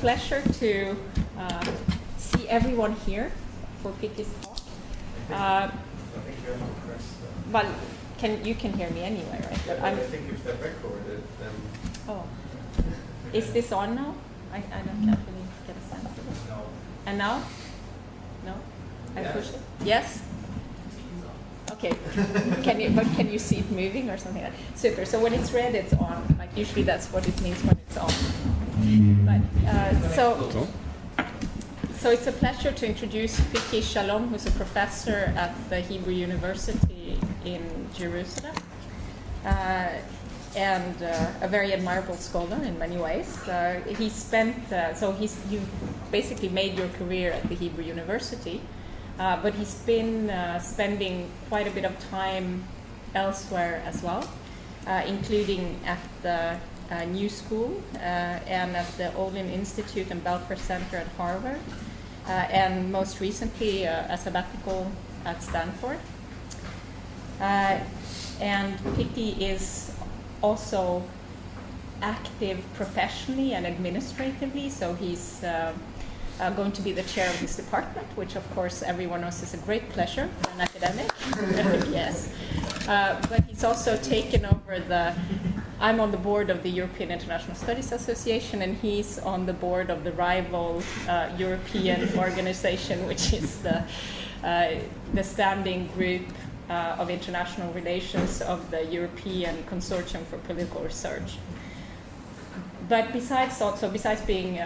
pleasure to see everyone here for Piki's talk. I think you have to press the... Well, you can hear me anyway, right? Yeah, but I think if they record it, then... Oh. Is this on now? I can't really get a sense of it. No. And now? No? I Yeah. push it? Yes? Okay. Can you see it moving or something like that? Super. So when it's red, it's on. Like usually that's what it means when it's on. But so it's a pleasure to introduce Piki Ish-Shalom, who's a professor at the Hebrew University in Jerusalem, and a very admirable scholar in many ways. You've basically made your career at the Hebrew University. But he's been spending quite a bit of time elsewhere as well, including at the New School and at the Olin Institute and Belfer Center at Harvard, and most recently a sabbatical at Stanford. And Piki is also active professionally and administratively, so he's going to be the chair of this department, which of course everyone knows is a great pleasure for an academic. Yes. But he's also taken over I'm on the board of the European International Studies Association, and he's on the board of the rival European organization, which is the standing group of international relations of the European Consortium for Political Research. But besides being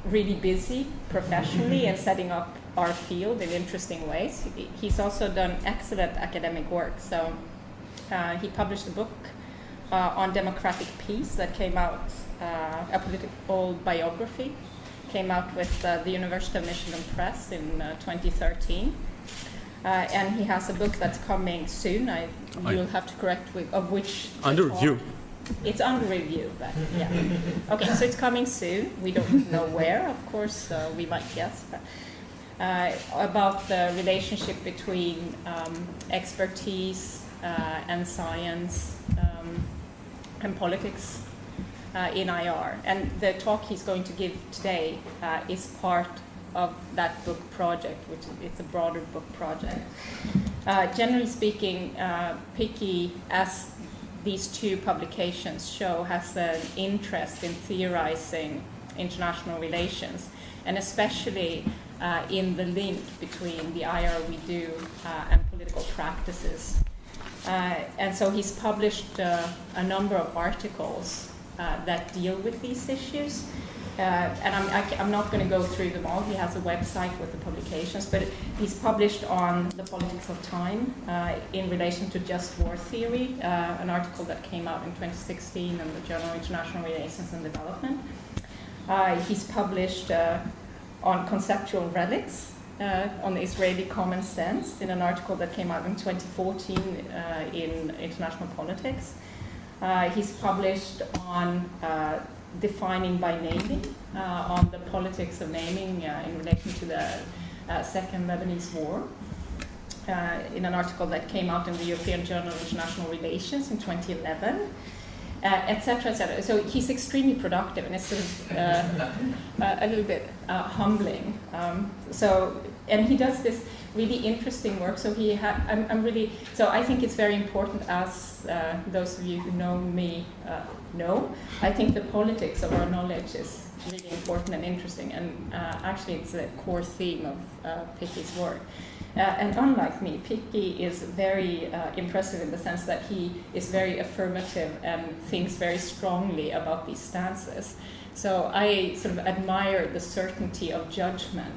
really busy professionally and setting up our field in interesting ways, he's also done excellent academic work. So he published a book on democratic peace that came out, a political biography, came out with the University of Michigan Press in 2013. And he has a book that's coming soon. You'll have to correct of which. Under review. It's under review, but yeah. Okay, so it's coming soon. We don't know where, of course, we might guess, but about the relationship between expertise and science and politics in IR. And the talk he's going to give today is part of that book project, which it's a broader book project. Generally speaking, Piki, as these two publications show, has an interest in theorizing international relations, and especially in the link between the IR we do and political practices. And so he's published a number of articles that deal with these issues. And I'm not going to go through them all. He has a website with the publications, but he's published on the politics of time in relation to just war theory, an article that came out in 2016 in the Journal International Relations and Development. He's published on conceptual relics on the Israeli common sense in an article that came out in 2014 in International Politics. He's published on defining by naming, on the politics of naming in relation to the Second Lebanese War, in an article that came out in the European Journal of International Relations in 2011, etc., etc. So he's extremely productive, and it's sort of a little bit humbling. And he does this really interesting work. So I think it's very important, as those of you who know me know. I think the politics of our knowledge is really important and interesting, and actually it's a core theme of Piki's work. And unlike me, Piki is very impressive in the sense that he is very affirmative and thinks very strongly about these stances. So I sort of admire the certainty of judgment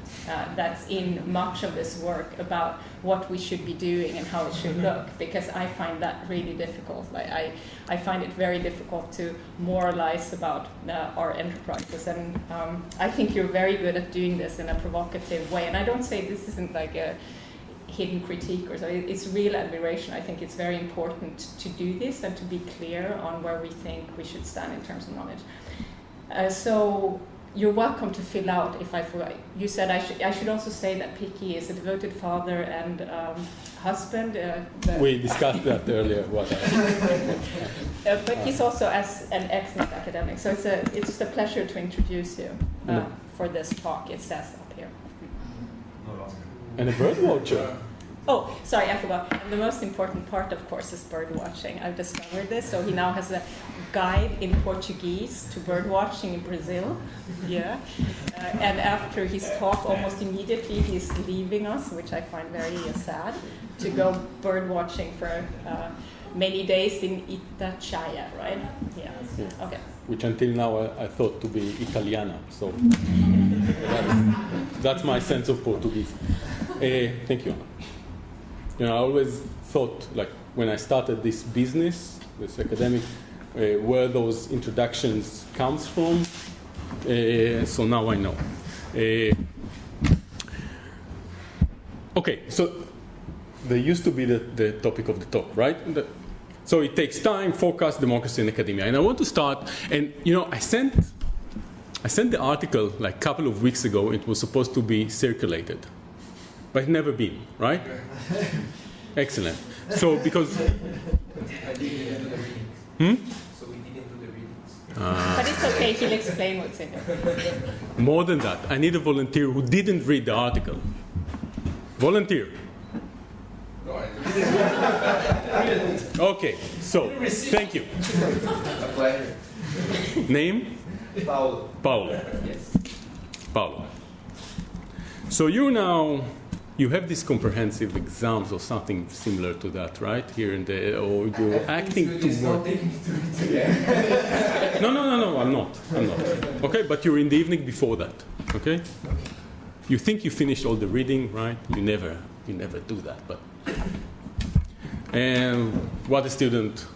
that's in much of this work about what we should be doing and how it should look, because I find that really difficult. I find it very difficult to moralize about our enterprises, and I think you're very good at doing this in a provocative way. And I don't say this isn't like a hidden critique or so. It's real admiration. I think it's very important to do this and to be clear on where we think we should stand in terms of knowledge. So you're welcome to fill out if I forgot. You said I should also say that Piki is a devoted father and husband. We discussed that earlier. But he's also as an excellent academic, so it's just a pleasure to introduce you for this talk. It says up here. And a bird watcher. Oh, sorry, I forgot. And the most important part, of course, is bird watching. I've discovered this. So he now has a guide in Portuguese to bird watching in Brazil. Yeah. And after his talk, almost immediately, he's leaving us, which I find very sad, to go bird watching for many days in Itatiaia, right? Yeah. Okay. Which until now I thought to be Italiana. So that's my sense of Portuguese. Thank you. You know, I always thought, like, when I started this business, this academic, where those introductions comes from. So now I know. Okay, so there used to be the topic of the talk, right? So it takes time, forecast, democracy in academia. And I want to start, and, you know, I sent the article like a couple of weeks ago. It was supposed to be circulated. But it's never been, right? Excellent. So because... So we didn't do the readings. But it's okay, he'll explain what's in it. More than that, I need a volunteer who didn't read the article. Volunteer. No, I didn't. Okay, so, thank you. A pleasure. Name? Paulo. Paulo. Yes. Paulo. So you have these comprehensive exams or something similar to that, right? Here in the, or you're acting to work. No, I'm not. Okay, but you're in the evening before that, okay? You think you finished all the reading, right? You never do that, but. And what a student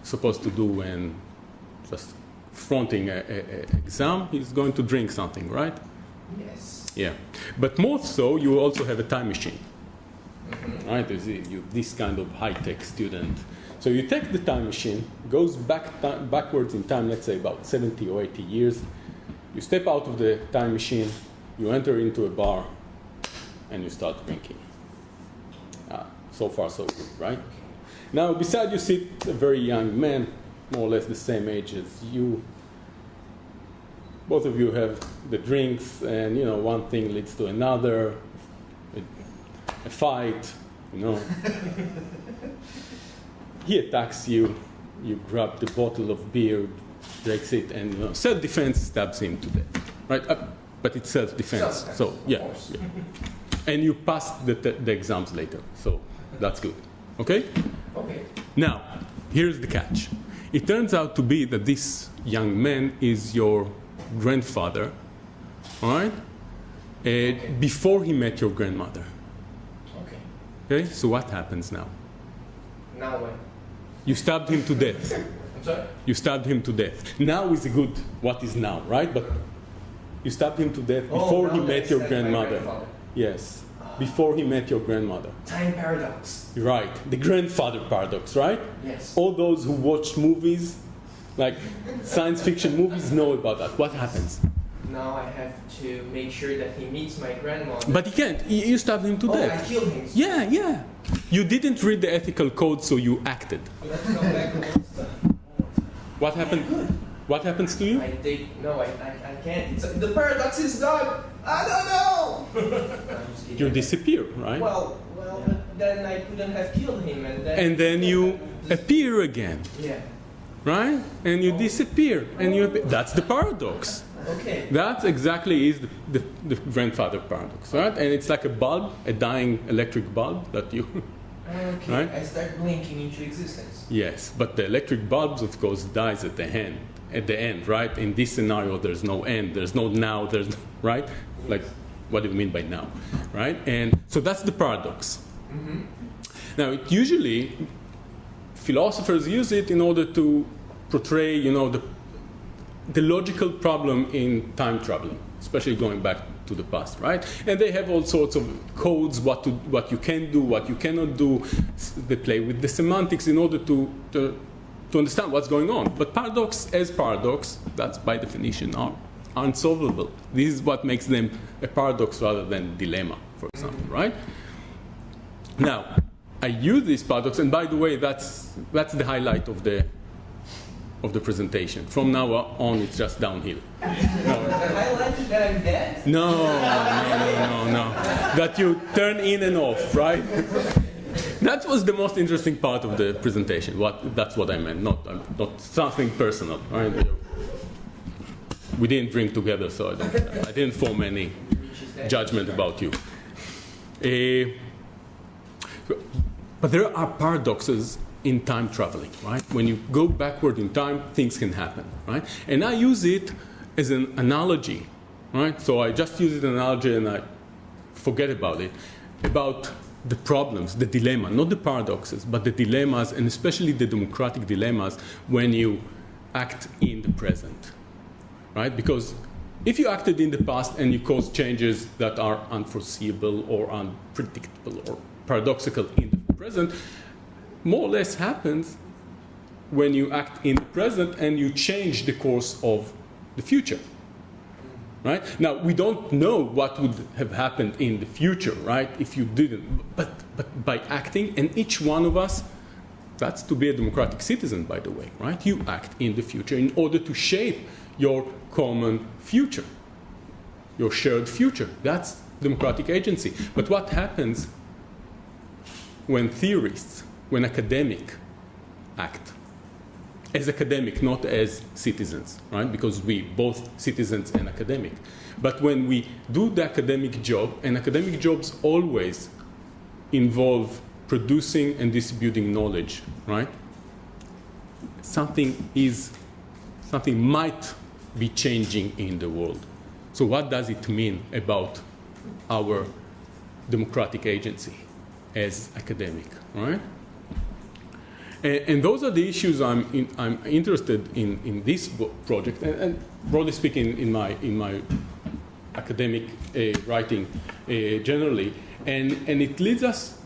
supposed to do when just fronting an exam, he's going to drink something, right? Yes. Yeah, but more so, you also have a time machine, right? You this kind of high-tech student. So you take the time machine, goes backwards in time, let's say about 70 or 80 years. You step out of the time machine, you enter into a bar, and you start drinking. So far, so good, right? Now, beside you sit a very young man, more or less the same age as you. Both of you have the drinks, and, you know, one thing leads to another, a fight, you know. He attacks you, you grab the bottle of beer, breaks it, and, you know, self-defense stabs him to death, right? But it's self-defense, so, yeah. And you pass the exams later, so that's good, okay? Okay. Now, here's the catch. It turns out to be that this young man is your grandfather, all right? Before he met your grandmother. Okay. Okay, so what happens now? Now what? You stabbed him to death. I'm sorry? You stabbed him to death. Now is a good what is now, right? But you stabbed him to death before he met your grandmother. Yes, before he met your grandmother. Time paradox. Right, the grandfather paradox, right? Yes. All those who watch movies, like science fiction movies, know about that. What happens? Now I have to make sure that he meets my grandmother. But he can't. You stabbed him to death. I killed him. Yeah. You didn't read the ethical code, so you acted. Let's go back to What happened? What happens to you? I can't. The paradox is gone. I don't know. You disappear, right? Well, but then I couldn't have killed him, and then you appear again. Yeah. Right? And you disappear, and you. That's the paradox. Okay. That exactly is the grandfather paradox, right? And it's like a bulb, a dying electric bulb that you. Okay. Right? I start blinking into existence. Yes, but the electric bulbs, of course, dies at the end. At the end, right? In this scenario, there's no end. There's no now. There's no, right? Like, what do you mean by now, right? And so that's the paradox. Mm-hmm. Now, it usually philosophers use it in order to portray, you know, the logical problem in time traveling, especially going back to the past, right? And they have all sorts of codes, what you can do, what you cannot do. They play with the semantics in order to understand what's going on. But paradox, that's by definition are unsolvable. This is what makes them a paradox rather than dilemma, for example, right? Now, I use this paradox, and by the way, that's the highlight of the of the presentation. From now on, it's just downhill. The highlight is that I'm dead? No. That you turn in and off, right? That was the most interesting part of the presentation. That's what I meant, not something personal. Right? We didn't drink together, so I didn't form any judgment about you. But there are paradoxes in time traveling, right? When you go backward in time, things can happen, right? And I use it as an analogy, right? So I just use it as an analogy and I forget about it, about the problems, the dilemma, not the paradoxes, but the dilemmas, and especially the democratic dilemmas when you act in the present, right? Because if you acted in the past and you cause changes that are unforeseeable or unpredictable or paradoxical in the present, more or less happens when you act in the present and you change the course of the future, right? Now, we don't know what would have happened in the future, right, if you didn't. But by acting, and each one of us, that's to be a democratic citizen, by the way, right? You act in the future in order to shape your common future, your shared future. That's democratic agency. But what happens when theorists, when academics act? As academic, not as citizens, right? Because we both citizens and academic. But when we do the academic job, and academic jobs always involve producing and distributing knowledge, right? Something might be changing in the world. So what does it mean about our democratic agency as academic, right? And those are the issues I'm interested in this project, and broadly speaking, in my academic writing generally. And it leads us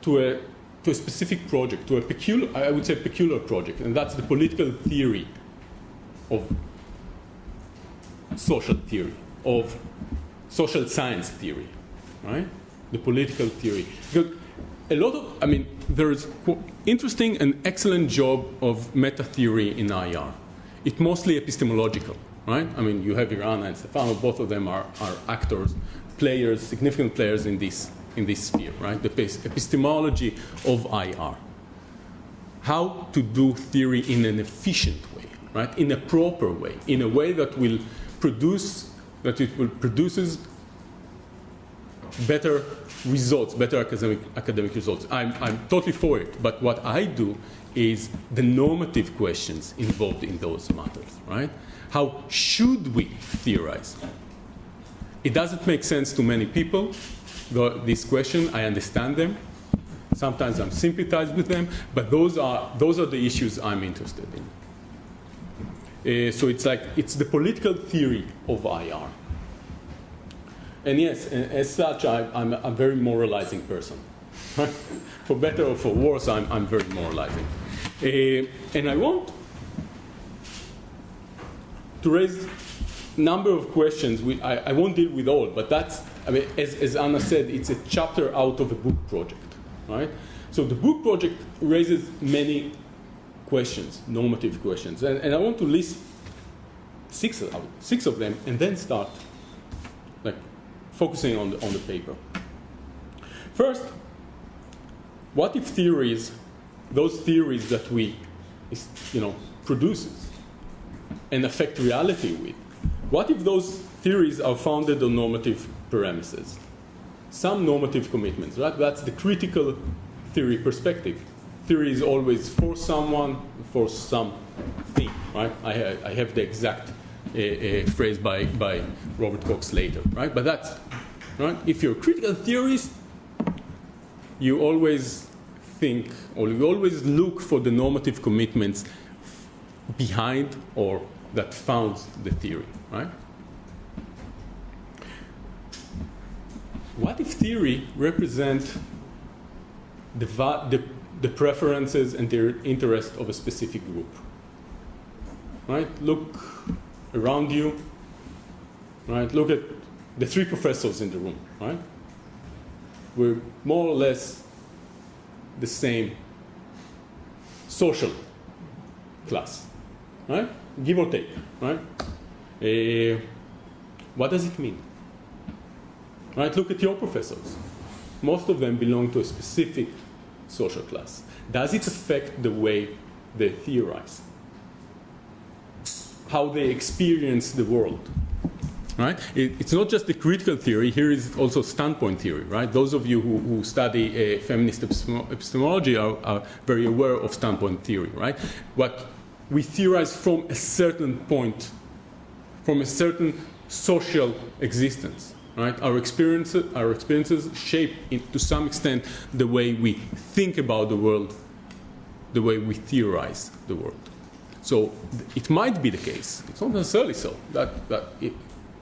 to a specific project, to a peculiar project, and that's the political theory of social theory, of social science theory, right? The political theory. Because there is interesting and excellent job of meta theory in IR. It's mostly epistemological, right? I mean, you have here Anna and Stefano, both of them are actors, players, significant players in this sphere, right? The epistemology of IR. How to do theory in an efficient way, right? In a proper way, in a way that will produces better results, better academic results. I'm totally for it, but what I do is the normative questions involved in those matters, right? How should we theorize? It doesn't make sense to many people, this question. I understand them. Sometimes I'm sympathized with them, but those are the issues I'm interested in. So it's the political theory of IR. And yes, as such, I'm a very moralizing person. For better or for worse, I'm very moralizing. And I want to raise a number of questions. I won't deal with all, but as Anna said, it's a chapter out of a book project, right? So the book project raises many questions, normative questions. And I want to list six of them and then start focusing on the paper. First, what if theories, those theories that we produces and affect reality with, what if those theories are founded on normative premises? Some normative commitments, right? That's the critical theory perspective. Theory is always for someone, for something, right? I have the exact phrase by Robert Cox later, right? But that's, right? If you're a critical theorist, you always think, or you always look for the normative commitments behind or that founds the theory, right? What if theory represent the preferences and the interest of a specific group, right? Look around you, right? Look at the three professors in the room, right? We're more or less the same social class, right? Give or take, right? What does it mean? Right? Look at your professors. Most of them belong to a specific social class. Does it affect the way they theorize? How they experience the world? Right? It's not just the critical theory. Here is also standpoint theory. Right? Those of you who study feminist epistemology are very aware of standpoint theory. Right? What we theorize from a certain point, from a certain social existence. Right? Our experiences shape, to some extent, the way we think about the world, the way we theorize the world. So it might be the case. It's not necessarily so.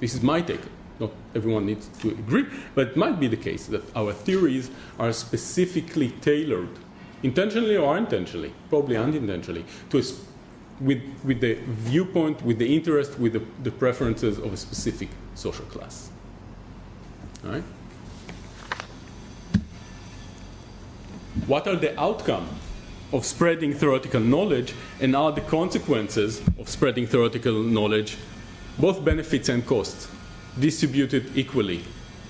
This is my take. Not everyone needs to agree, but it might be the case that our theories are specifically tailored, intentionally or unintentionally, probably unintentionally, with the viewpoint, with the interest, with the preferences of a specific social class. All right? What are the outcomes of spreading theoretical knowledge, and are the consequences of spreading theoretical knowledge, both benefits and costs, distributed equally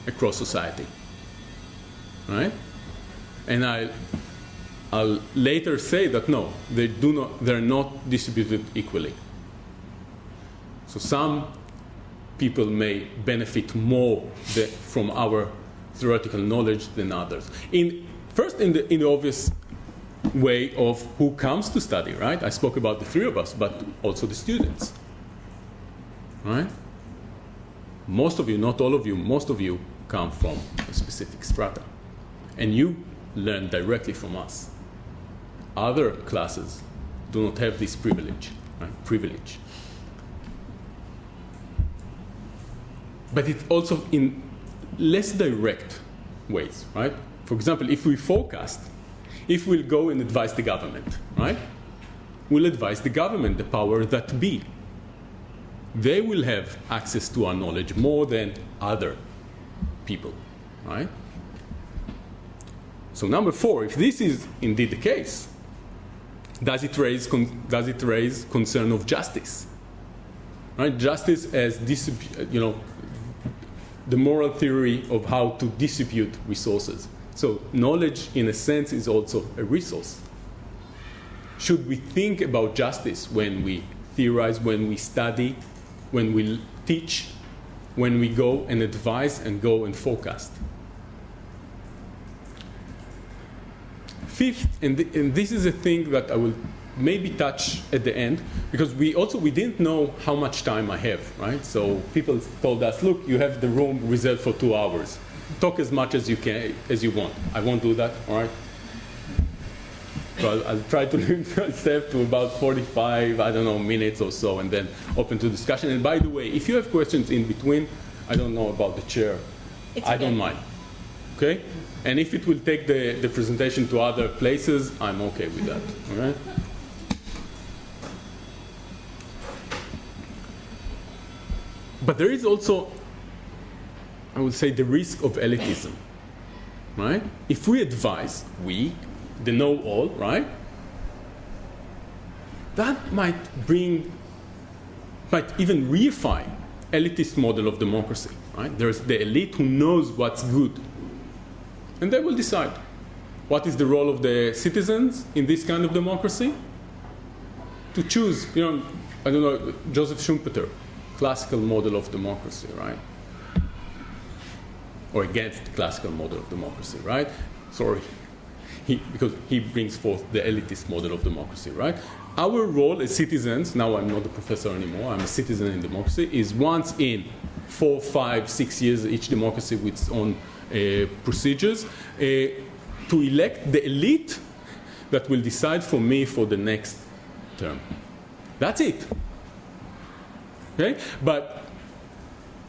across society? All right? And I'll later say that no, they're not distributed equally. So some people may benefit more from our theoretical knowledge than others. First, in the obvious way of who comes to study, right? I spoke about the three of us, but also the students, right? Most of you, not all of you, most of you come from a specific strata, and you learn directly from us. Other classes do not have this privilege, right? Privilege. But it's also in less direct ways, right? For example, if we forecast, if we'll go and advise the government, right? We'll advise the government, the power that be. They will have access to our knowledge more than other people, right? So number 4, if this is indeed the case, does it raise concern of justice? Right? Justice as the moral theory of how to distribute resources. So knowledge, in a sense, is also a resource. Should we think about justice when we theorize, when we study, when we teach, when we go and advise and go and forecast? Fifth, and this is a thing that I will maybe touch at the end, because we didn't know how much time I have, right? So people told us, look, you have the room reserved for 2 hours. Talk as much as you want. I won't do that, all right? So I'll try to limit myself to about 45, minutes or so, and then open to discussion. And by the way, if you have questions in between, I don't know about the chair. I don't mind, okay? And if it will take the presentation to other places, I'm okay with that, all right? But there is also, I would say, the risk of elitism, right? If we advise, the know-all, right? That might even reify elitist model of democracy, right? There's the elite who knows what's good, and they will decide what is the role of the citizens in this kind of democracy. To choose, Joseph Schumpeter, classical model of democracy, right? Or against the classical model of democracy, right? Sorry, because he brings forth the elitist model of democracy, right? Our role as citizens, now I'm not a professor anymore, I'm a citizen in democracy, is once in 4, 5, 6 years, each democracy with its own procedures, to elect the elite that will decide for me for the next term. That's it. Okay? But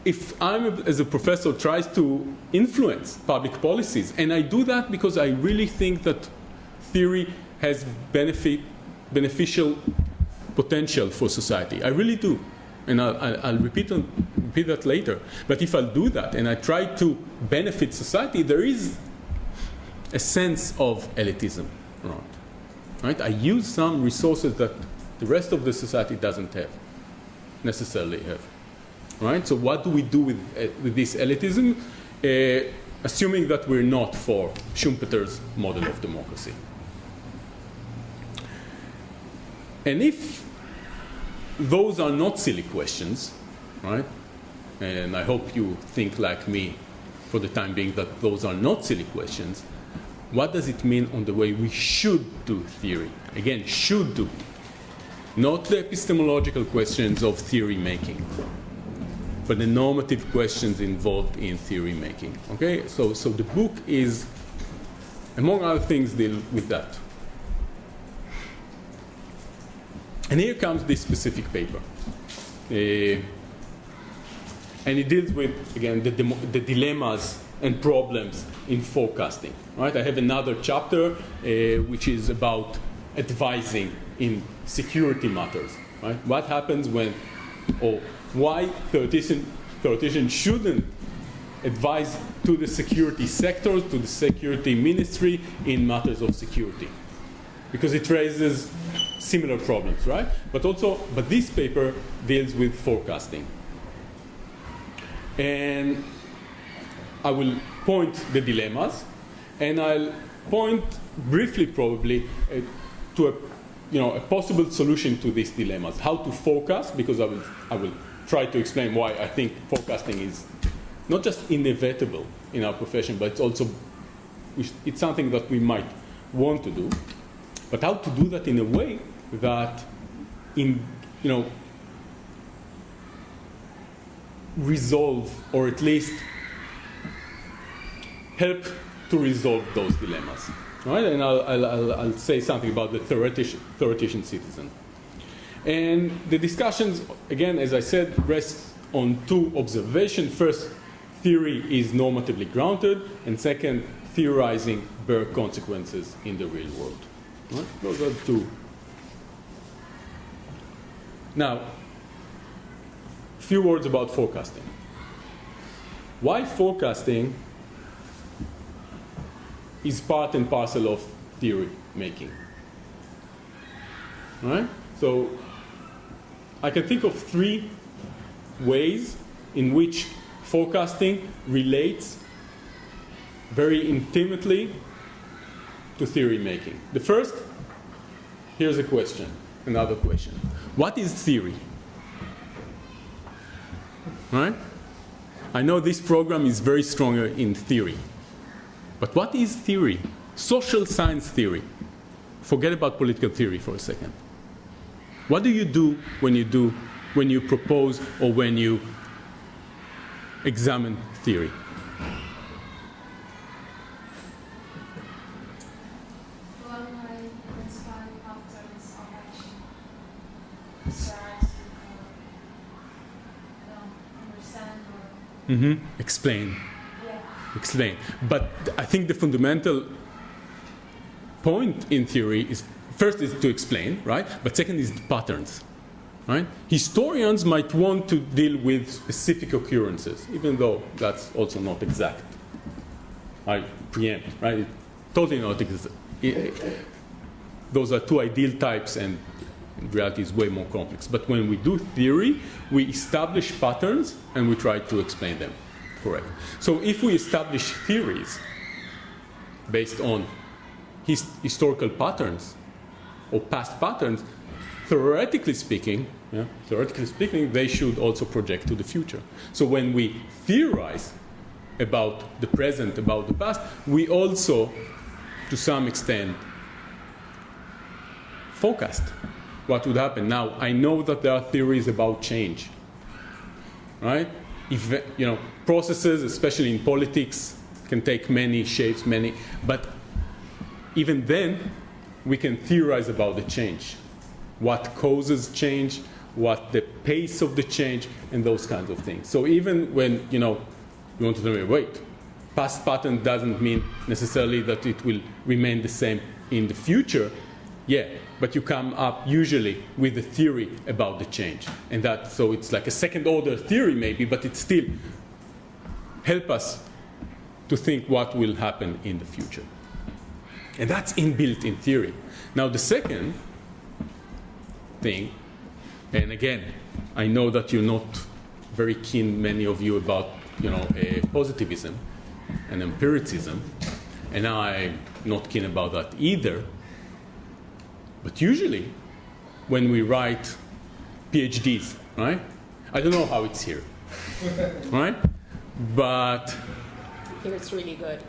if as a professor, tries to influence public policies, and I do that because I really think that theory has beneficial potential for society. I really do. And I'll repeat that later. But if I'll do that and I try to benefit society, there is a sense of elitism, right? I use some resources that the rest of the society doesn't necessarily have. Right? So what do we do with this elitism, assuming that we're not for Schumpeter's model of democracy? And if those are not silly questions, right? And I hope you think like me for the time being that those are not silly questions. What does it mean on the way we should do theory? Again, should do. Not the epistemological questions of theory making, but the normative questions involved in theory making. Okay? So the book is, among other things, deal with that. And here comes this specific paper. And it deals with, again, the dilemmas and problems in forecasting. Right? I have another chapter which is about advising in security matters. Right? What happens when, or why theoreticians shouldn't advise to the security sector, to the security ministry in matters of security. Because it raises similar problems, right? But this paper deals with forecasting. And I will point the dilemmas, and I'll point briefly, probably, to a possible solution to these dilemmas. How to forecast, because I will try to explain why I think forecasting is not just inevitable in our profession, but it's something that we might want to do. But how to do that in a way that resolve, or at least help to resolve those dilemmas. Right? And I'll say something about the theoretician citizen. And the discussions, again, as I said, rest on two observations. First, theory is normatively grounded, and second, theorizing bear consequences in the real world. Right? Those are the two. Now, a few words about forecasting. Why forecasting is part and parcel of theory making. Right? So I can think of three ways in which forecasting relates very intimately to theory making. The first, here's a question, another question. What is theory? Right? I know this program is very strong in theory. But what is theory? Social science theory. Forget about political theory for a second. What do you do when you propose or when you examine theory? To identify patterns of action. So as to understand or Explain. yeah. Explain. But I think the fundamental point in theory is, first is to explain, right? But second is the patterns, right? Historians might want to deal with specific occurrences, even though that's also not exact. I preempt, right? It's totally not exact. Those are two ideal types, and in reality is way more complex. But when we do theory, we establish patterns and we try to explain them. Correct. So if we establish theories based on historical patterns or past patterns, theoretically speaking, they should also project to the future. So when we theorize about the present, about the past, we also, to some extent, forecast what would happen. Now, I know that there are theories about change, right? Processes, especially in politics, can take many shapes, but even then, we can theorize about the change. What causes change, what the pace of the change, and those kinds of things. So even when, you want to tell me, wait, past pattern doesn't mean necessarily that it will remain the same in the future. Yeah, but you come up usually with a theory about the change. And so it's like a second order theory maybe, but it still help us to think what will happen in the future. And that's inbuilt in theory. Now the second thing. And again, I know that you're not very keen, many of you, about positivism and empiricism, and I'm not keen about that either. But usually, when we write PhDs, right? I don't know how it's here, right? But Here it's really good.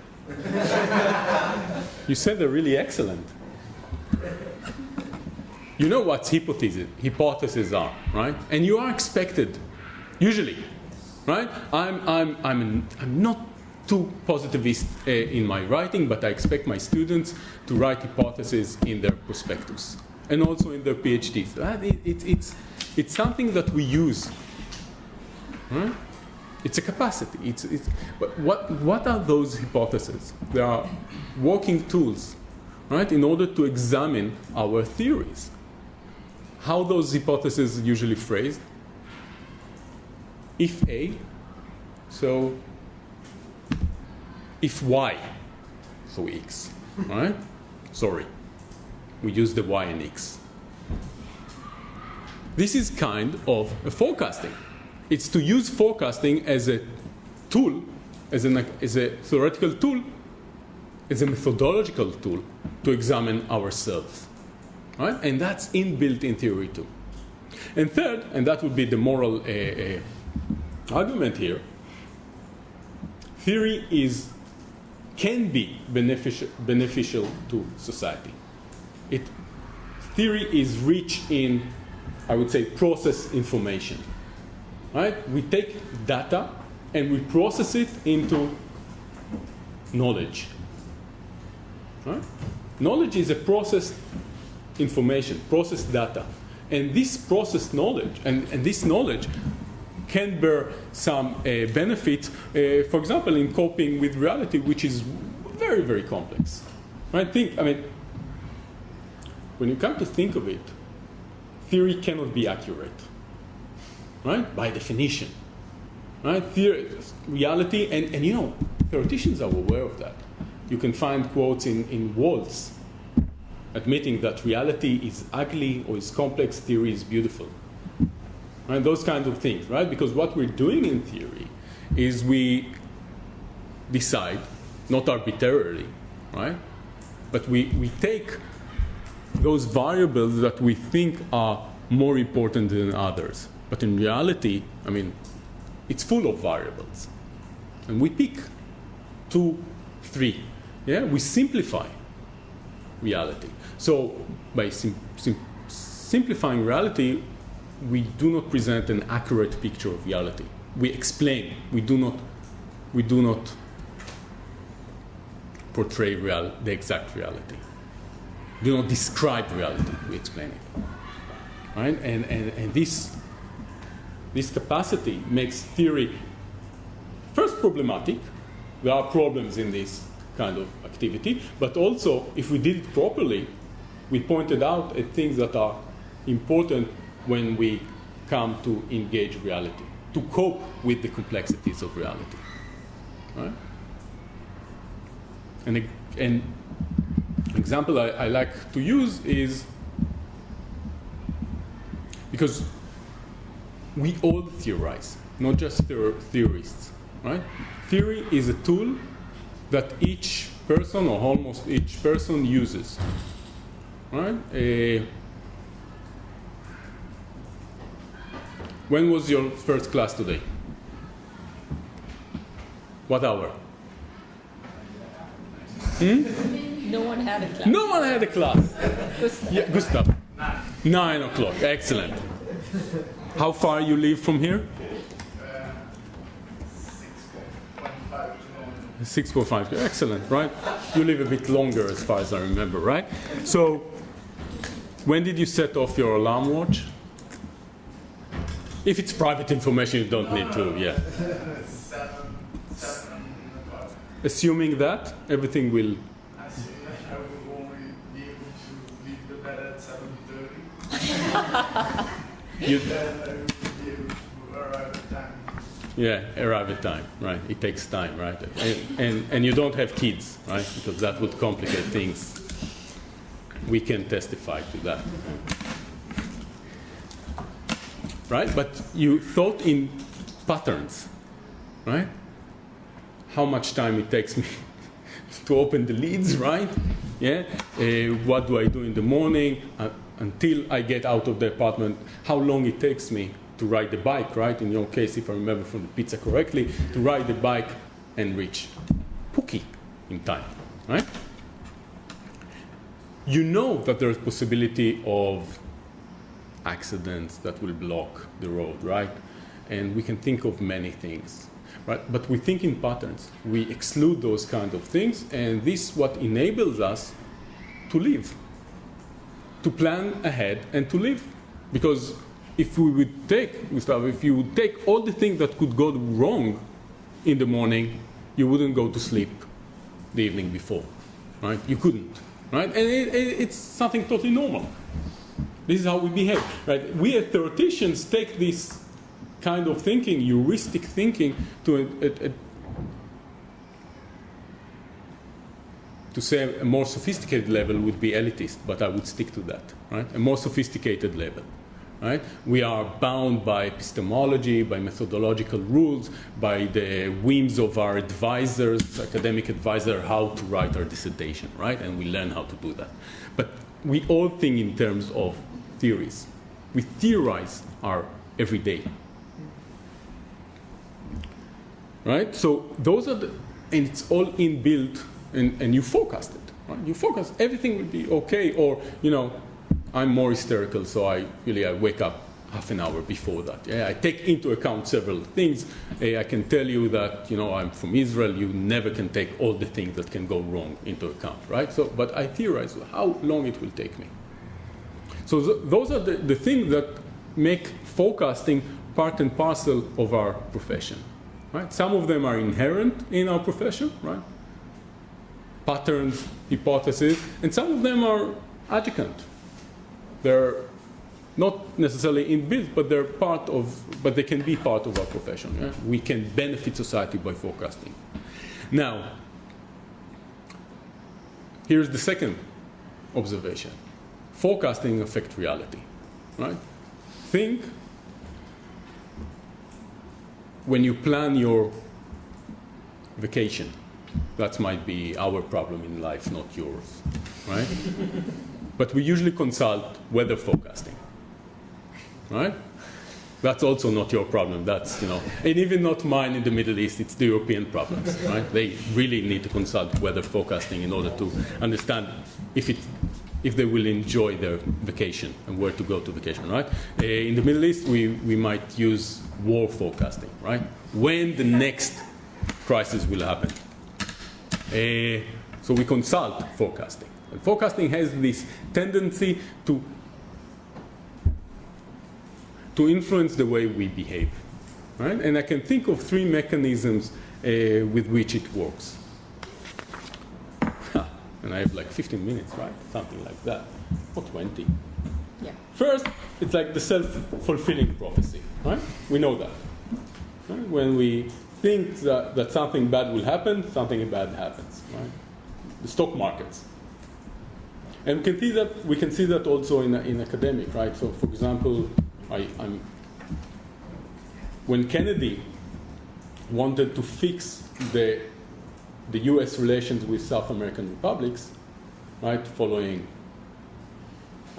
you said they're really excellent. You know what hypotheses are, right? And you are expected, usually, right? I'm not too positivist in my writing, but I expect my students to write hypotheses in their prospectus and also in their PhDs. It's something that we use, right? It's a capacity. But what are those hypotheses? They are working tools, right, in order to examine our theories. How those hypotheses are usually phrased? If A, so if Y, so X, right? Sorry, we use the Y and X. This is kind of a forecasting. It's to use forecasting as a tool, as a theoretical tool, as a methodological tool to examine ourselves, right? And that's inbuilt in theory too. And third, and that would be the moral argument here, theory can be beneficial to society. Theory is rich in, I would say, process information. Right? We take data and we process it into knowledge. Right? Knowledge is a processed information, processed data. And this processed knowledge, and this knowledge can bear some benefit, for example, in coping with reality, which is very, very complex. Right? When you come to think of it, theory cannot be accurate. Right? By definition. Right? Reality, and theoreticians are aware of that. You can find quotes in walls admitting that reality is ugly or is complex, theory is beautiful. Right? Those kinds of things, right? Because what we're doing in theory is we decide, not arbitrarily, right? But we take those variables that we think are more important than others. But in reality, it's full of variables. And we pick 2, 3. Yeah? We simplify reality. So by simplifying reality, we do not present an accurate picture of reality. We explain. We do not portray the exact reality. We do not describe reality. We explain it. Right? And this capacity makes theory first problematic. There are problems in this kind of activity, but also, if we did it properly, we pointed out at things that are important when we come to engage reality, to cope with the complexities of reality. Right? And an example I like to use is, because we all theorize, not just theorists, right? Theory is a tool that each person, or almost each person, uses, right? When was your first class today? What hour? No one had a class. No one had a class. Gustav. Yeah, Gustav. 9 o'clock. Excellent. How far you live from here? 6.5. Excellent, right? You live a bit longer, as far as I remember, right? So, when did you set off your alarm watch? If it's private information, you don't need to. Yeah. 7 o'clock. Assuming that everything will. I will only be able to leave the bed at 7:30. You, Then I will be able to arrive at time. yeah, arrive at time, right? It takes time, right? And you don't have kids, right? Because that would complicate things. We can testify to that. right? But you thought in patterns, right? How much time it takes me to open the leads, right? Yeah. What do I do in the morning until I get out of the apartment? How long it takes me to ride the bike, right? In your case, if I remember from the pizza correctly, to ride the bike and reach PUC in time, right? You know that there's possibility of accidents that will block the road, right? And we can think of many things, right? But we think in patterns. We exclude those kind of things, and this is what enables us to live, to plan ahead and to live. Because if we would take, Gustavo, if you would take all the things that could go wrong in the morning, you wouldn't go to sleep the evening before, right? You couldn't, right? And it's something totally normal. This is how we behave, right? We as theoreticians take this kind of thinking, heuristic thinking, to say a more sophisticated level would be elitist, but I would stick to that, right? A more sophisticated level, right? We are bound by epistemology, by methodological rules, by the whims of our advisors, academic advisor, how to write our dissertation, right? And we learn how to do that. But we all think in terms of theories. We theorize our everyday. Right? So those are and it's all inbuilt, and you forecast it. Right? You forecast everything will be okay, or, I'm more hysterical, so I wake up half an hour before that. Yeah, I take into account several things. I can tell you that, I'm from Israel, you never can take all the things that can go wrong into account, right? So, but I theorize how long it will take me. So those are the things that make forecasting part and parcel of our profession, right? Some of them are inherent in our profession, right? Patterns, hypotheses, and some of them are adjacent. They're not necessarily inbuilt, but but they can be part of our profession. Yeah? We can benefit society by forecasting. Now, here's the second observation. Forecasting affects reality, right? Think when you plan your vacation. That might be our problem in life, not yours, right? But we usually consult weather forecasting, right? That's also not your problem. That's, and even not mine in the Middle East. It's the European problems, right? They really need to consult weather forecasting in order to understand if they will enjoy their vacation and where to go to vacation, right? In the Middle East, we might use war forecasting, right? When the next crisis will happen. So we consult forecasting. And forecasting has this tendency to influence the way we behave, right? And I can think of three mechanisms with which it works. And I have like 15 minutes, right? Something like that, or 20. Yeah. First, it's like the self-fulfilling prophecy, right? We know that. Right? When we think that something bad will happen, something bad happens, right? The stock markets. And we can see that also in academic, right? So, for example, when Kennedy wanted to fix the U.S. relations with South American republics, right, following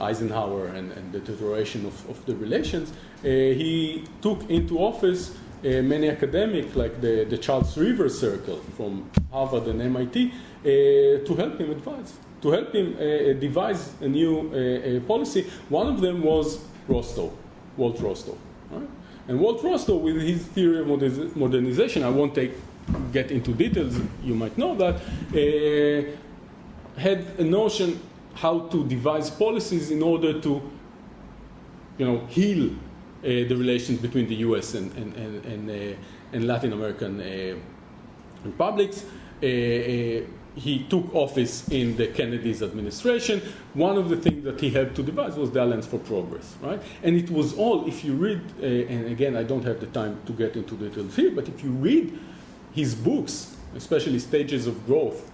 Eisenhower and the deterioration of the relations, he took into office many academics, like the Charles River Circle from Harvard and MIT, to help him devise a new policy. One of them was Walt Rostow. Right? And Walt Rostow, with his theory of modernization, I won't get into details, you might know that, had a notion how to devise policies in order to, heal the relations between the U.S. and Latin American republics. He took office in the Kennedy's administration. One of the things that he helped to devise was the Alliance for Progress, right? And it was all, if you read, and again, I don't have the time to get into details here, but if you read his books, especially Stages of Growth,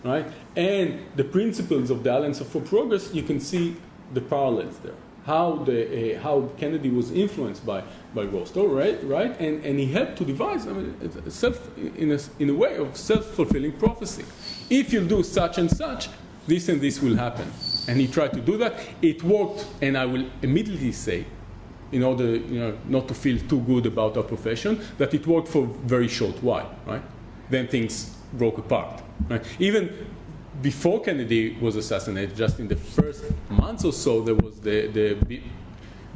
right, and the principles of the Alliance for Progress, you can see the parallels there, how Kennedy was influenced by Rostow, right? And he helped to devise, in a way of self-fulfilling prophecy. If you do such and such, this and this will happen. And he tried to do that. It worked, and I will immediately say, in order not to feel too good about our profession, that it worked for a very short while, right? Then things broke apart, right? Even before Kennedy was assassinated, just in the first months or so, there was the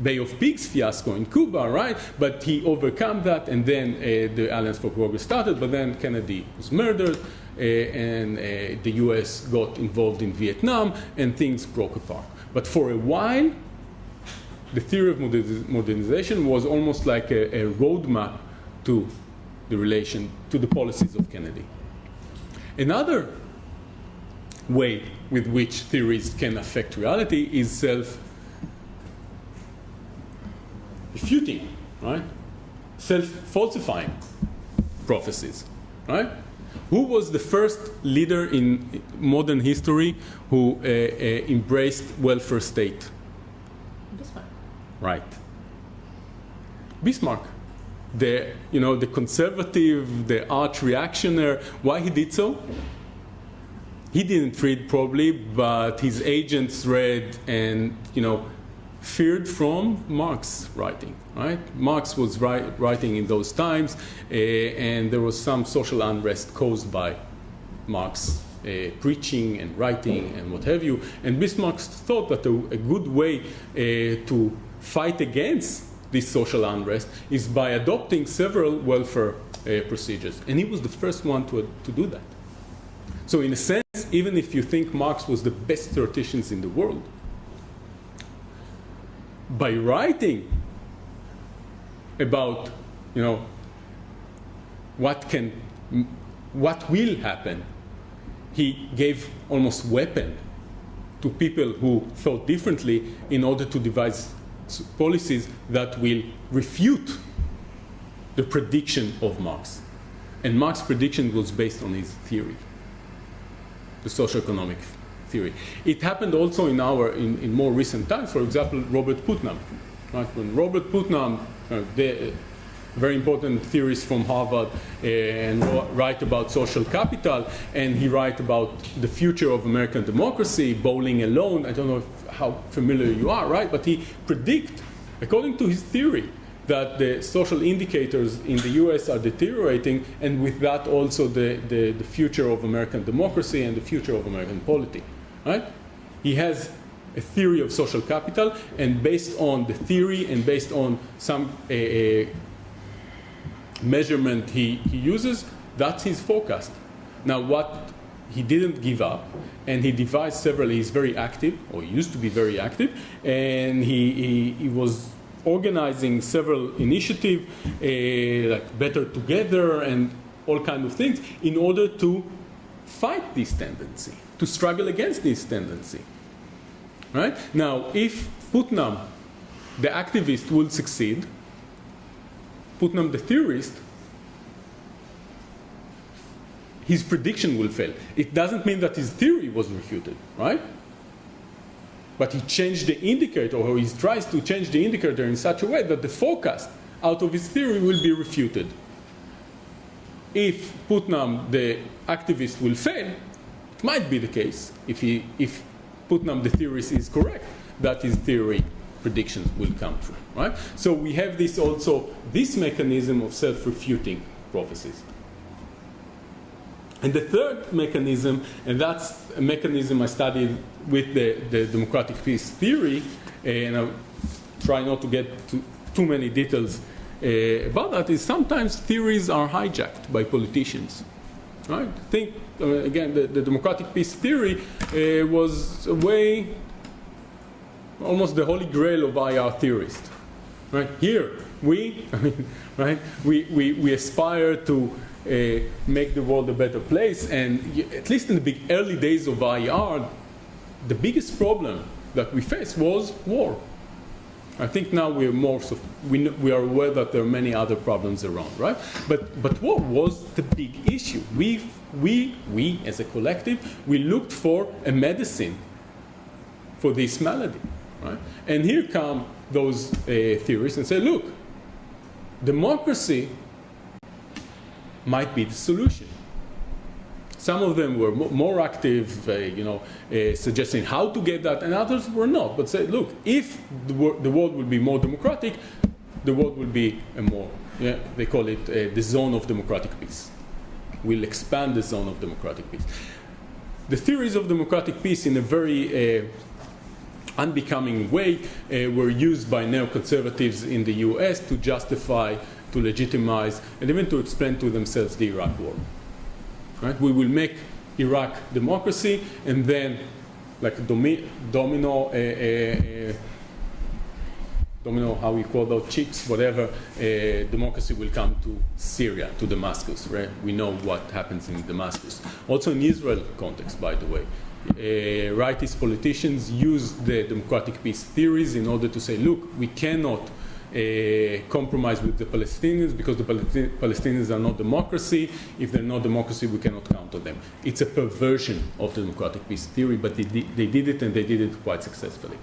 Bay of Pigs fiasco in Cuba, right? But he overcame that, and then the Alliance for Progress started, but then Kennedy was murdered, and the US got involved in Vietnam, and things broke apart. But for a while, the theory of modernization was almost like a roadmap to the policies of Kennedy. Another way with which theories can affect reality is self-refuting, right? Self-falsifying prophecies, right? Who was the first leader in modern history who embraced welfare state? Bismarck. Right. Bismarck. The conservative, the arch reactionary. Why he did so? He didn't read probably, but his agents read and, feared from Marx's writing, right? Marx was writing in those times, and there was some social unrest caused by Marx preaching and writing and what have you. And Bismarck thought that a good way to fight against this social unrest is by adopting several welfare procedures. And he was the first one to do that. So in a sense, even if you think Marx was the best theoretician in the world, by writing about what will happen, he gave almost weapon to people who thought differently in order to devise policies that will refute the prediction of Marx. And Marx's prediction was based on his theory, the socioeconomic theory. It happened also in more recent times. For example, Robert Putnam. Right? When Robert Putnam, the very important theorist from Harvard, and write about social capital, and he write about the future of American democracy, bowling alone. I don't know how familiar you are, right? But he predict, according to his theory, that the social indicators in the US are deteriorating, and with that also the future of American democracy and the future of American polity, right? He has a theory of social capital, and based on the theory and based on some measurement he uses, that's his forecast. Now, what he didn't give up, and he devised several, he's very active, or he used to be very active, and he was organizing several initiatives, like Better Together and all kinds of things, in order to fight this tendency, to struggle against this tendency. Right? Now, if Putnam, the activist, will succeed, Putnam, the theorist, his prediction will fail. It doesn't mean that his theory was refuted, right? But he changed the indicator, or he tries to change the indicator in such a way that the forecast out of his theory will be refuted. If Putnam, the activist, will fail, it might be the case, if Putnam, the theorist, is correct, that his theory predictions will come true, right? So we have this mechanism of self-refuting prophecies. And the third mechanism, and that's a mechanism I studied with the democratic peace theory, and I'll try not to get too many details about that, is sometimes theories are hijacked by politicians. Right? Think, again, the democratic peace theory was a way, almost the holy grail of IR theorists. Right? Here, we aspire to make the world a better place, and at least in the early days of IR, the biggest problem that we faced was war. I think now we are aware that there are many other problems around, right? But what was the big issue? We as a collective, we looked for a medicine for this malady. right? And here come those theories and say, look, democracy might be the solution. Some of them were more active, suggesting how to get that, and others were not. But say, look, if the world will be more democratic, the world will be a more, they call it the zone of democratic peace. We'll expand the zone of democratic peace. The theories of democratic peace in a very unbecoming way were used by neoconservatives in the US to justify, to legitimize, and even to explain to themselves the Iraq war. Right? We will make Iraq democracy, and then, like a domino, how we call those chips, whatever, democracy will come to Syria, to Damascus. Right? We know what happens in Damascus. Also in Israel context, by the way. Rightist politicians use the democratic peace theories in order to say, look, we cannot compromise with the Palestinians because the Palestinians are not democracy. If they're not democracy, we cannot count on them. It's a perversion of the democratic peace theory, but they did it, and they did it quite successfully.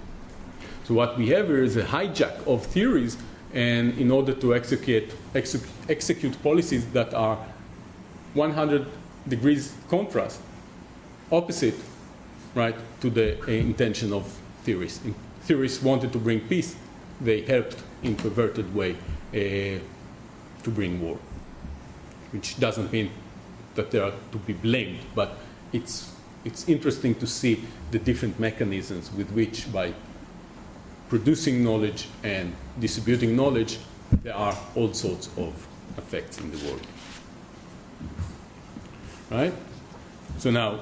So what we have here is a hijack of theories, and in order to execute policies that are 100 degrees contrast, opposite, right, to the intention of theorists. Theorists wanted to bring peace. They helped in perverted way to bring war, which doesn't mean that they are to be blamed, but it's interesting to see the different mechanisms with which, by producing knowledge and distributing knowledge, there are all sorts of effects in the world. Right? So now,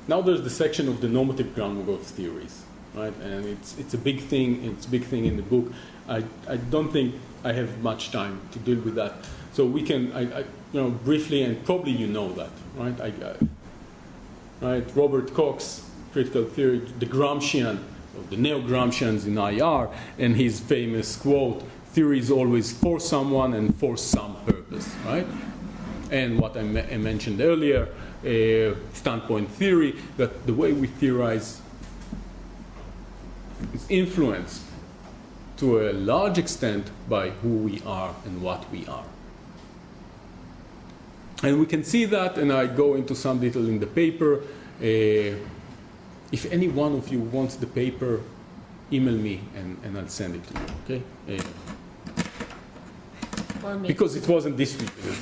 now there's the section of the normative groundwork of theories, right? And it's a big thing. It's a big thing in the book. I don't think I have much time to deal with that. So we can, briefly, and probably you know that, right? Right? Robert Cox, critical theory, the Gramscian, or the neo-Gramscians in IR, and his famous quote: "Theory is always for someone and for some purpose," right? And what I mentioned earlier. Standpoint theory, that the way we theorize is influenced to a large extent by who we are and what we are. And we can see that, and I go into some detail in the paper. If any one of you wants the paper, email me and I'll send it to you, okay? Or me. Because it wasn't distributed.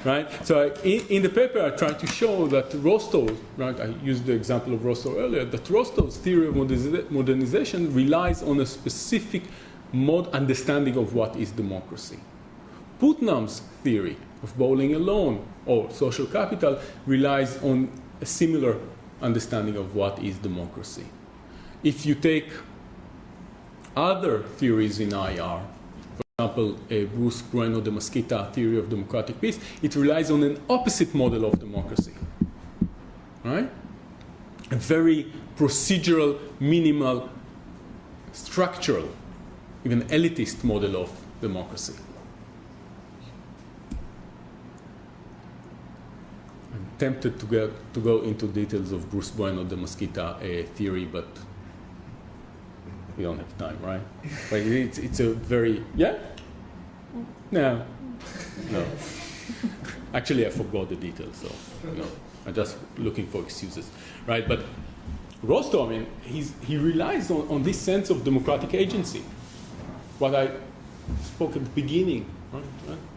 Right? So in the paper, I tried to show that Rostow, right? I used the example of Rostow earlier, that Rostow's theory of modernization relies on a specific understanding of what is democracy. Putnam's theory of bowling alone or social capital relies on a similar understanding of what is democracy. If you take other theories in IR, for example, Bruce Bueno de Mesquita theory of democratic peace, it relies on an opposite model of democracy, right? A very procedural, minimal, structural, even elitist model of democracy. I'm tempted to go into details of Bruce Bueno de Mesquita theory, but we don't have time, right? Like it's a very, yeah? No. Actually, I forgot the details, so I'm just looking for excuses, right? But Rostow, I mean, he relies on this sense of democratic agency. What I spoke at the beginning, right?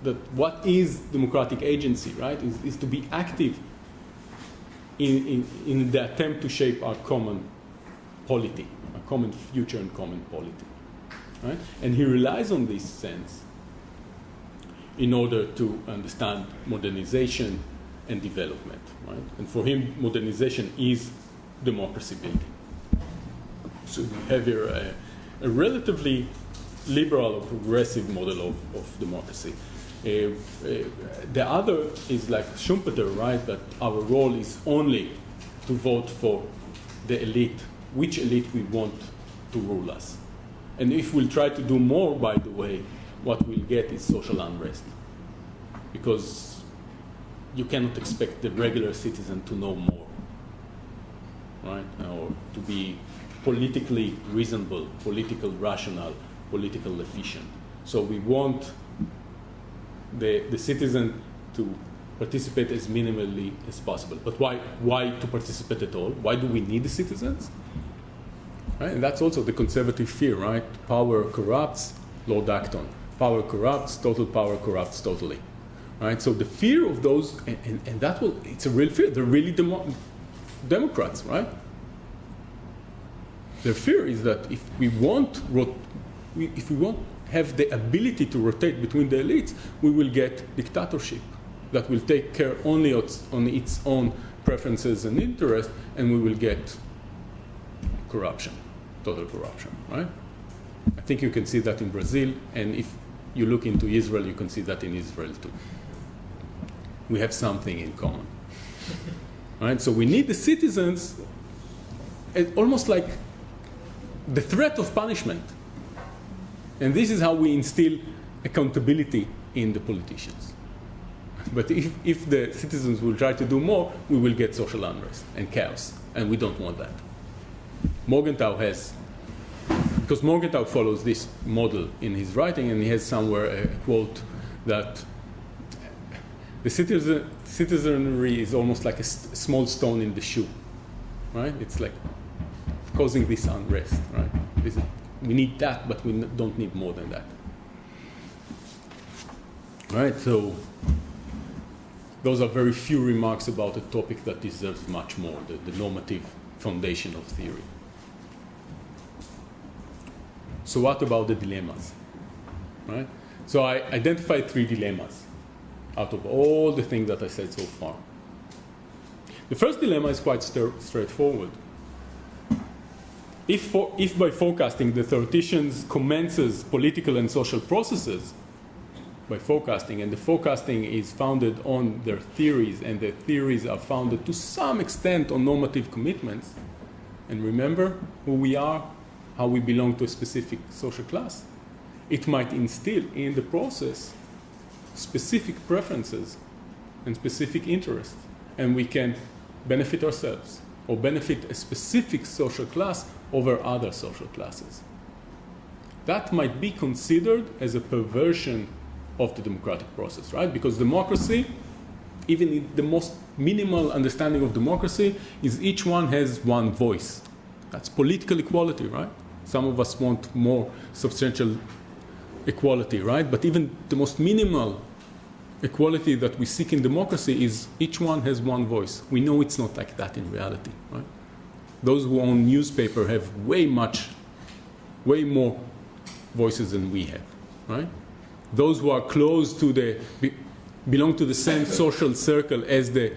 That what is democratic agency, right? Is to be active in the attempt to shape our common polity, a common future and common polity, right? And he relies on this sense in order to understand modernization and development, right? And for him, modernization is democracy building. So we have here a relatively liberal or progressive model of democracy. The other is like Schumpeter, right? That our role is only to vote for the elite, which elite we want to rule us. And if we'll try to do more, by the way, what we'll get is social unrest. Because you cannot expect the regular citizen to know more, right? Or to be politically reasonable, political rational, political efficient. So we want the citizen to participate as minimally as possible. But why to participate at all? Why do we need the citizens? Right? And that's also the conservative fear, right? Power corrupts, Lord Acton. Power corrupts, total power corrupts totally. Right? So the fear of those, and that will, it's a real fear. They're really Democrats, right? Their fear is that if we won't have the ability to rotate between the elites, we will get dictatorship that will take care only on its own preferences and interests, and we will get corruption, total corruption, right? I think you can see that in Brazil, and if you look into Israel, you can see that in Israel too. We have something in common, right? So we need the citizens, almost like the threat of punishment. And this is how we instill accountability in the politicians. But if the citizens will try to do more, we will get social unrest and chaos, and we don't want that. Morgenthau because Morgenthau follows this model in his writing, and he has somewhere a quote that the citizenry is almost like a small stone in the shoe, right? It's like causing this unrest, right? We need that, but we don't need more than that. All right, so those are very few remarks about a topic that deserves much more, the normative foundation of theory. So what about the dilemmas? Right? So I identified 3 dilemmas out of all the things that I said so far. The first dilemma is quite straightforward. If by forecasting the theoreticians commences political and social processes by forecasting, and the forecasting is founded on their theories, and the theories are founded to some extent on normative commitments, and remember who we are, how we belong to a specific social class, it might instill in the process specific preferences and specific interests, and we can benefit ourselves or benefit a specific social class over other social classes. That might be considered as a perversion of the democratic process, right? Because democracy, even in the most minimal understanding of democracy, is each one has one voice. That's political equality, right? Some of us want more substantial equality, right? But even the most minimal equality that we seek in democracy is each one has one voice. We know it's not like that in reality, right? Those who own newspaper have way more voices than we have, right? Those who are close to belong to the same social circle as the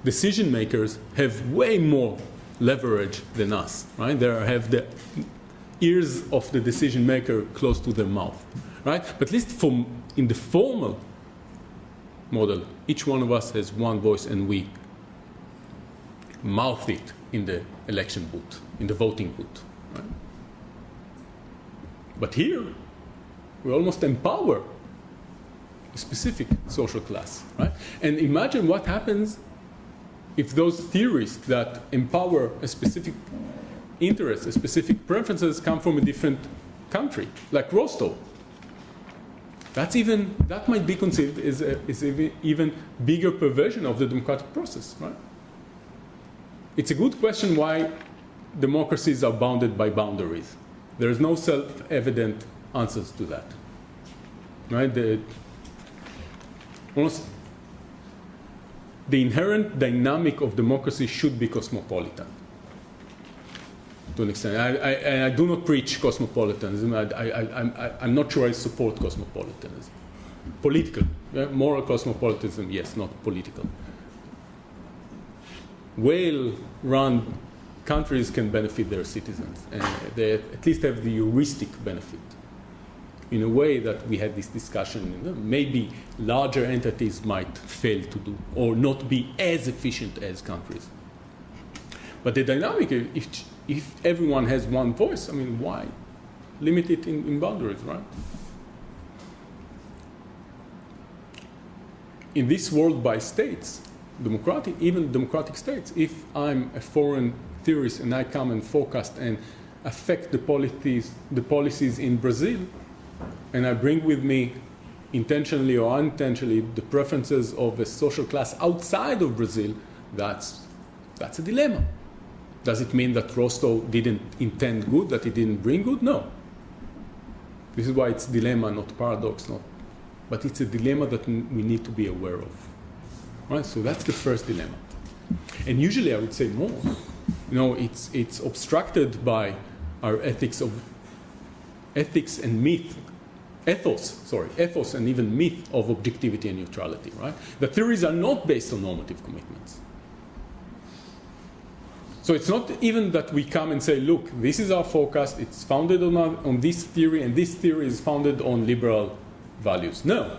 decision makers have way more leverage than us, right? They have the ears of the decision maker close to their mouth, right? But at least in the formal model, each one of us has one voice, and we mouth it in the election booth, in the voting booth, right? But here, we almost empower a specific social class, right? And imagine what happens if those theories that empower a specific interest, a specific preferences come from a different country, like Rostow. That might be conceived as even bigger perversion of the democratic process, right? It's a good question why democracies are bounded by boundaries. There is no self-evident answers to that, right? The inherent dynamic of democracy should be cosmopolitan, to an extent. I do not preach cosmopolitanism. I'm not sure I support cosmopolitanism. Political, yeah? Moral cosmopolitanism, yes, not political. Well-run countries can benefit their citizens, and they at least have the heuristic benefit. In a way that we had this discussion, maybe larger entities might fail to do or not be as efficient as countries. But the dynamic, if everyone has one voice, I mean, why limit it in boundaries, right? in this world by states, even democratic states, if I'm a foreign theorist and I come and forecast and affect the policies in Brazil, and I bring with me, intentionally or unintentionally, the preferences of a social class outside of Brazil, that's a dilemma. Does it mean that Rostov didn't intend good, that he didn't bring good? No. This is why it's dilemma, not paradox, but it's a dilemma that we need to be aware of. Right? So that's the first dilemma. And usually I would say more. It's obstructed by our ethos and even myth of objectivity and neutrality, right? The theories are not based on normative commitments. So it's not even that we come and say, look, this is our forecast, it's founded on this theory, and this theory is founded on liberal values. No.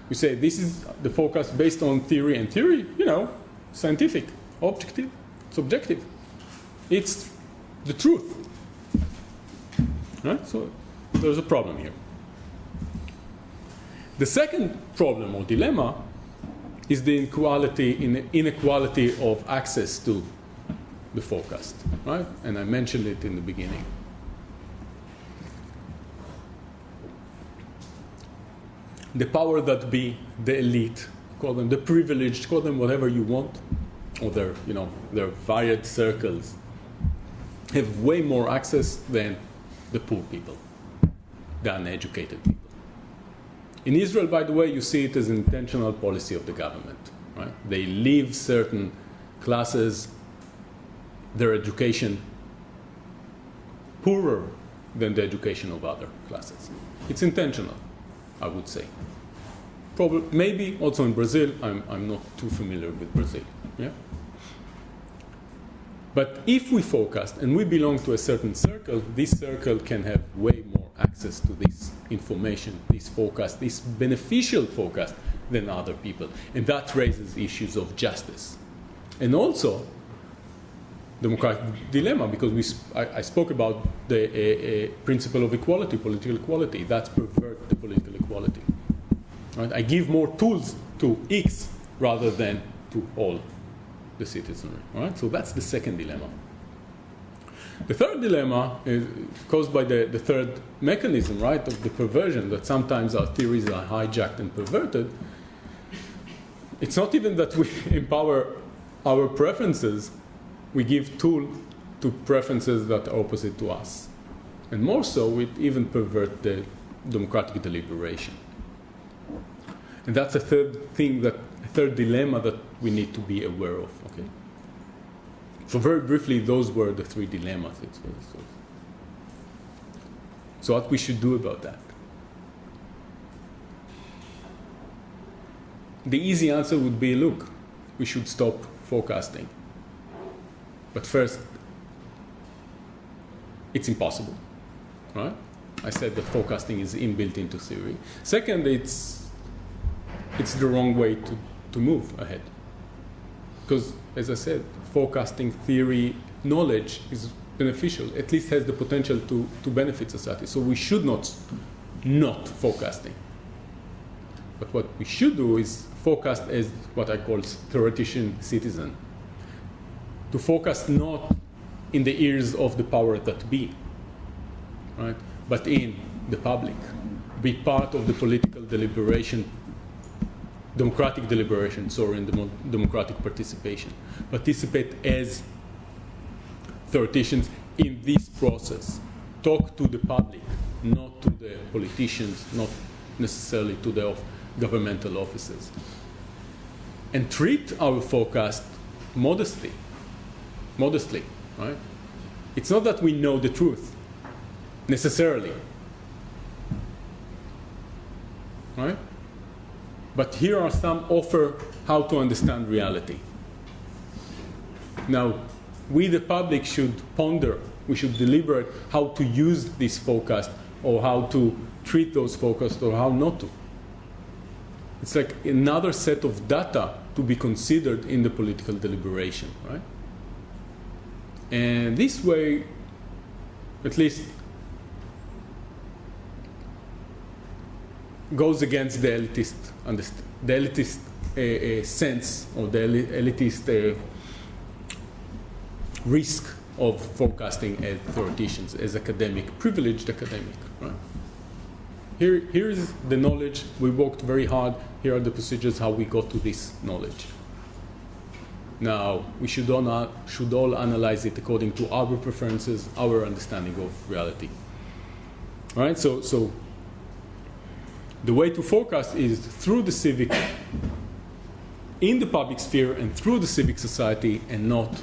We say this is the forecast based on theory, and theory, scientific, objective, subjective. It's the truth. Right? So there's a problem here. The second problem or dilemma is the inequality of access to the forecast, right? And I mentioned it in the beginning. The power that be, the elite, call them the privileged, call them whatever you want, or their varied circles, have way more access than the poor people, the uneducated people. In Israel, by the way, you see it as an intentional policy of the government, right? They leave certain classes, their education, poorer than the education of other classes. It's intentional, I would say. Probably, maybe also in Brazil. I'm not too familiar with Brazil. Yeah. But if we focus and we belong to a certain circle, this circle can have way more access to this information, this forecast, this beneficial forecast than other people, and that raises issues of justice, and also democratic dilemma, because I spoke about the principle of equality, political equality. That perverts the political equality. Right? I give more tools to X rather than to all the citizenry. Right? So that's the second dilemma. The third dilemma is caused by the third mechanism, right, of the perversion, that sometimes our theories are hijacked and perverted. It's not even that we empower our preferences. We give tool to preferences that are opposite to us. And more so, we even pervert the democratic deliberation. And that's a third dilemma that we need to be aware of. Okay. So very briefly, those were the three dilemmas. So what we should do about that? The easy answer would be, look, we should stop forecasting. But first, it's impossible, right? I said that forecasting is inbuilt into theory. Second, it's the wrong way to move ahead. Because, as I said, forecasting theory knowledge is beneficial, at least has the potential to benefit society. So we should not forecasting. But what we should do is forecast as what I call theoretician citizen. To focus not in the ears of the power that be, right, but in the public. Be part of the political deliberation, democratic deliberation, in democratic participation. Participate as theoreticians in this process. Talk to the public, not to the politicians, not necessarily to the governmental offices. And treat our forecast modestly, right? It's not that we know the truth, necessarily, right? But here are some offer how to understand reality. Now, we the public should ponder, we should deliberate how to use this forecast, or how to treat those forecasts, or how not to. It's like another set of data to be considered in the political deliberation, right? And this way, at least, goes against the elitist the elitist sense or the elitist risk of forecasting as theoreticians, as privileged academic. Right? Here is the knowledge. We worked very hard. Here are the procedures how we got to this knowledge. Now, we should all analyze it according to our preferences, our understanding of reality. All right, so the way to forecast is through the civic, in the public sphere and through the civic society, and not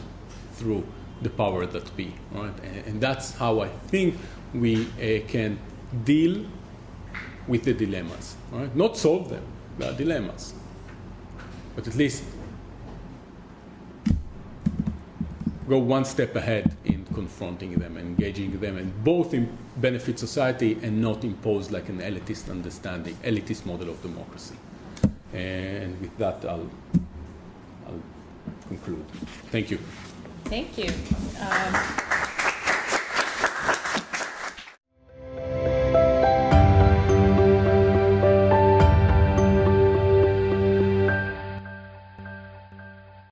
through the power that be. Right? And that's how I think we can deal with the dilemmas. Right? Not solve them, they are dilemmas. But at least go one step ahead in confronting them, engaging them, and both benefit society and not impose like an elitist understanding, elitist model of democracy. And with that, I'll conclude. Thank you. Thank you.